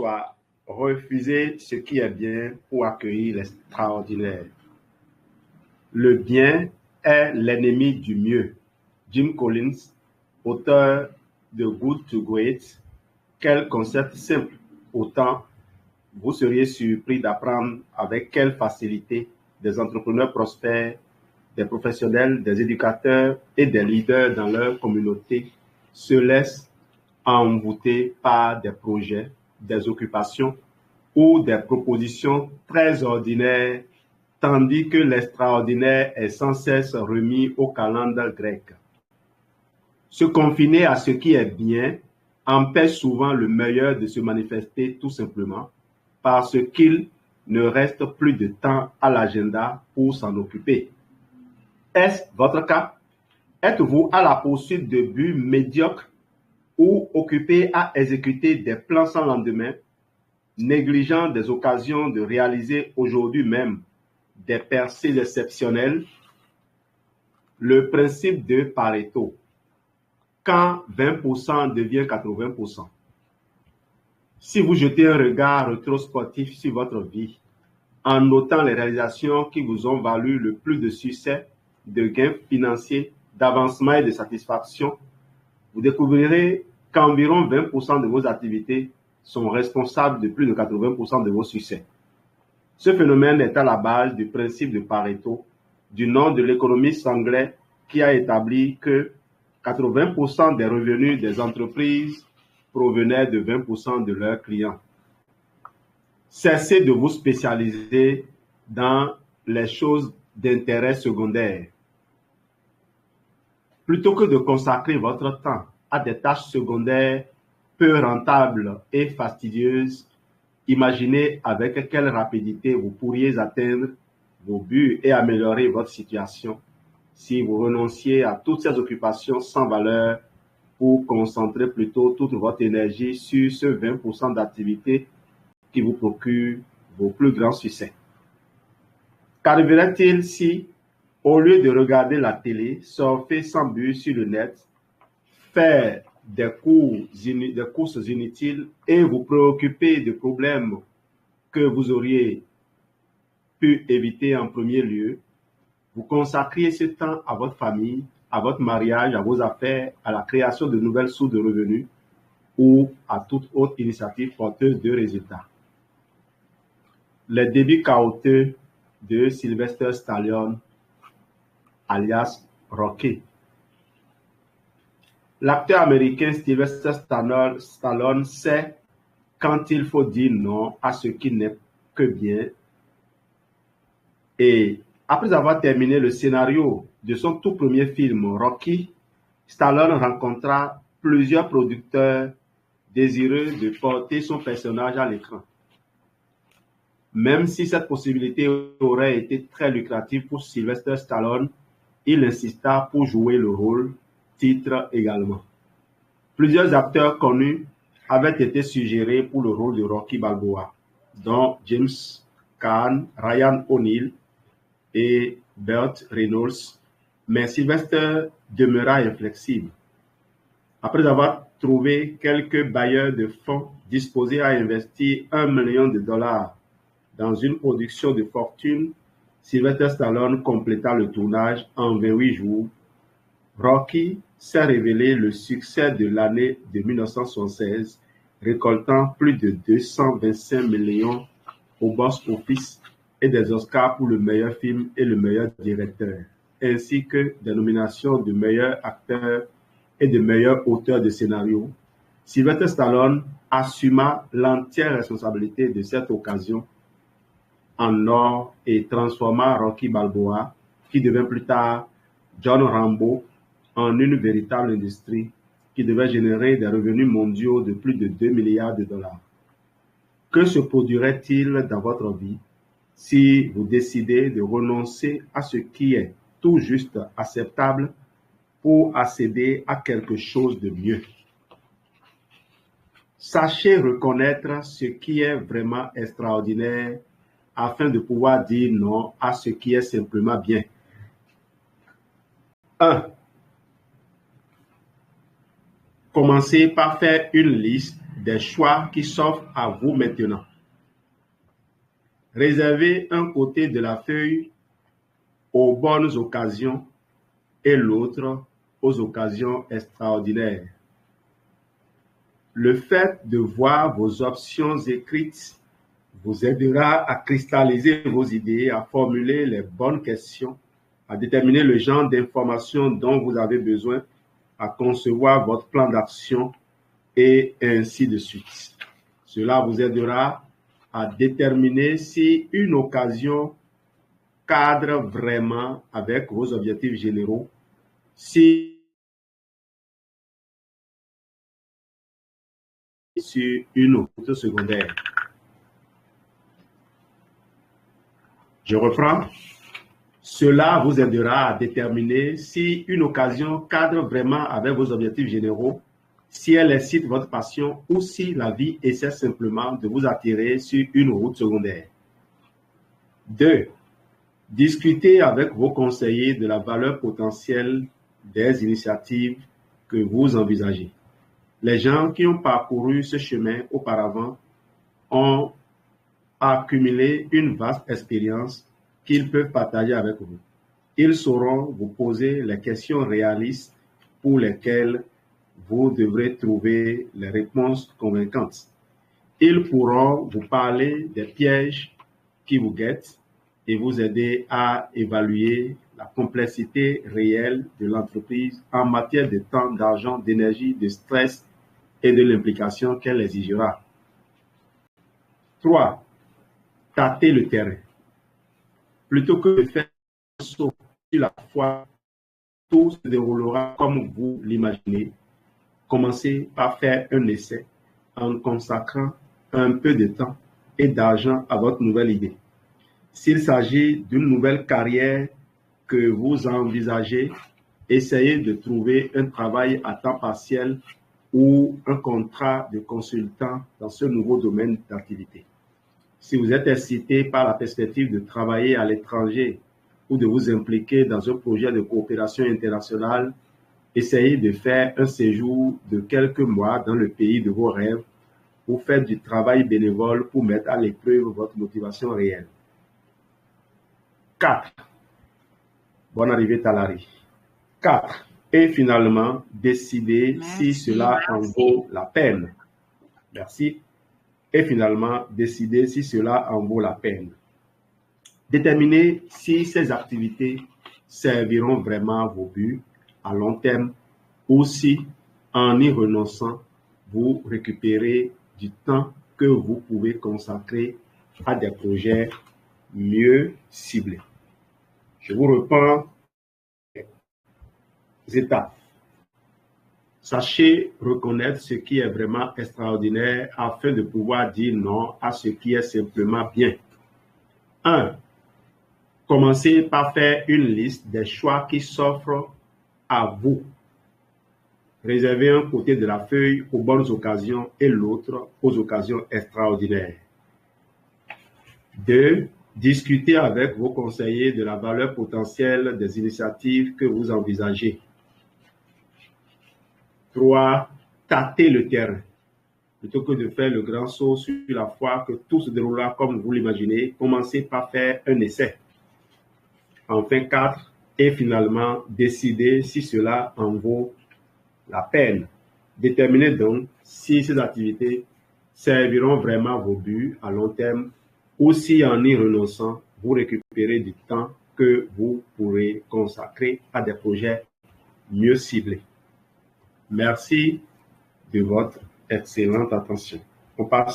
soit refuser ce qui est bien pour accueillir l'extraordinaire. Le bien est l'ennemi du mieux. Jim Collins, auteur de Good to Great. Quel concept simple. Autant vous seriez surpris d'apprendre avec quelle facilité des entrepreneurs prospères, des professionnels, des éducateurs et des leaders dans leur communauté se laissent envoûter par des projets, des occupations ou des propositions très ordinaires, tandis que l'extraordinaire est sans cesse remis au calendrier grec. Se confiner à ce qui est bien empêche souvent le meilleur de se manifester tout simplement parce qu'il ne reste plus de temps à l'agenda pour s'en occuper. Est-ce votre cas? Êtes-vous à la poursuite de buts médiocres ou occupé à exécuter des plans sans lendemain, négligeant des occasions de réaliser aujourd'hui même des percées exceptionnelles? Le principe de Pareto. Quand 20% devient 80%. Si vous jetez un regard rétrospectif sur votre vie, en notant les réalisations qui vous ont valu le plus de succès, de gains financiers, d'avancement et de satisfaction, vous découvrirez qu'environ 20% de vos activités sont responsables de plus de 80% de vos succès. Ce phénomène est à la base du principe de Pareto, du nom de l'économiste anglais qui a établi que 80% des revenus des entreprises provenaient de 20% de leurs clients. Cessez de vous spécialiser dans les choses d'intérêt secondaire. Plutôt que de consacrer votre temps à des tâches secondaires peu rentables et fastidieuses, imaginez avec quelle rapidité vous pourriez atteindre vos buts et améliorer votre situation si vous renonciez à toutes ces occupations sans valeur pour concentrer plutôt toute votre énergie sur ce 20% d'activités qui vous procurent vos plus grands succès. Qu'arriverait-il si, au lieu de regarder la télé, surfer sans but sur le net, faire des courses inutiles et vous préoccuper de problèmes que vous auriez pu éviter en premier lieu, vous consacriez ce temps à votre famille, à votre mariage, à vos affaires, à la création de nouvelles sources de revenus ou à toute autre initiative porteuse de résultats. Les débuts chaotiques de Sylvester Stallone, alias Rocky. L'acteur américain Sylvester Stallone sait quand il faut dire non à ce qui n'est que bien. Et après avoir terminé le scénario de son tout premier film Rocky, Stallone rencontra plusieurs producteurs désireux de porter son personnage à l'écran. Même si cette possibilité aurait été très lucrative pour Sylvester Stallone, il insista pour jouer le rôle titre également. Plusieurs acteurs connus avaient été suggérés pour le rôle de Rocky Balboa, dont James Caan, Ryan O'Neal et Burt Reynolds, mais Sylvester demeura inflexible. Après avoir trouvé quelques bailleurs de fonds disposés à investir $1 million dans une production de fortune, Sylvester Stallone compléta le tournage en 28 jours. Rocky s'est révélé le succès de l'année de 1976, récoltant plus de 225 millions au box-office et des Oscars pour le meilleur film et le meilleur directeur, ainsi que des nominations de meilleur acteur et de meilleur auteur de scénario. Sylvester Stallone assuma l'entière responsabilité de cette occasion en or et transforma Rocky Balboa, qui devint plus tard John Rambo, en une véritable industrie qui devait générer des revenus mondiaux de plus de 2 milliards de dollars. Que se produirait-il dans votre vie si vous décidez de renoncer à ce qui est tout juste acceptable pour accéder à quelque chose de mieux? Sachez reconnaître ce qui est vraiment extraordinaire afin de pouvoir dire non à ce qui est simplement bien. 1. Commencez par faire une liste des choix qui s'offrent à vous maintenant. Réservez un côté de la feuille aux bonnes occasions et l'autre aux occasions extraordinaires. Le fait de voir vos options écrites vous aidera à cristalliser vos idées, à formuler les bonnes questions, à déterminer le genre d'informations dont vous avez besoin, à concevoir votre plan d'action et ainsi de suite. Cela vous aidera à déterminer si une occasion cadre vraiment avec vos objectifs généraux, si sur une route secondaire. Je reprends. Cela vous aidera à déterminer si une occasion cadre vraiment avec vos objectifs généraux, si elle excite votre passion ou si la vie essaie simplement de vous attirer sur une route secondaire. 2. Discutez avec vos conseillers de la valeur potentielle des initiatives que vous envisagez. Les gens qui ont parcouru ce chemin auparavant ont accumulé une vaste expérience qu'ils peuvent partager avec vous. Ils sauront vous poser les questions réalistes pour lesquelles vous devrez trouver les réponses convaincantes. Ils pourront vous parler des pièges qui vous guettent et vous aider à évaluer la complexité réelle de l'entreprise en matière de temps, d'argent, d'énergie, de stress et de l'implication qu'elle exigera. 3. Tâtez le terrain. Plutôt que de faire un saut sur la foi, tout se déroulera comme vous l'imaginez. Commencez par faire un essai en consacrant un peu de temps et d'argent à votre nouvelle idée. S'il s'agit d'une nouvelle carrière que vous envisagez, essayez de trouver un travail à temps partiel ou un contrat de consultant dans ce nouveau domaine d'activité. Si vous êtes excité par la perspective de travailler à l'étranger ou de vous impliquer dans un projet de coopération internationale, essayez de faire un séjour de quelques mois dans le pays de vos rêves ou faites du travail bénévole pour mettre à l'épreuve votre motivation réelle. 4. Bonne arrivée, Talari. 4. Et finalement, décidez si cela en vaut la peine. Merci. Et finalement, décidez si cela en vaut la peine. Déterminez si ces activités serviront vraiment vos buts à long terme ou si, en y renonçant, vous récupérez du temps que vous pouvez consacrer à des projets mieux ciblés. Je vous reprends les étapes. Sachez reconnaître ce qui est vraiment extraordinaire afin de pouvoir dire non à ce qui est simplement bien. 1. Commencez par faire une liste des choix qui s'offrent à vous. Réservez un côté de la feuille aux bonnes occasions et l'autre aux occasions extraordinaires. 2. Discutez avec vos conseillers de la valeur potentielle des initiatives que vous envisagez. 3. Tâtez le terrain. Plutôt que de faire le grand saut sur la foi que tout se déroulera comme vous l'imaginez, commencez par faire un essai. Enfin, 4. Et finalement, décidez si cela en vaut la peine. Déterminez donc si ces activités serviront vraiment vos buts à long terme ou si en y renonçant, vous récupérez du temps que vous pourrez consacrer à des projets mieux ciblés. Merci de votre excellente attention. On passe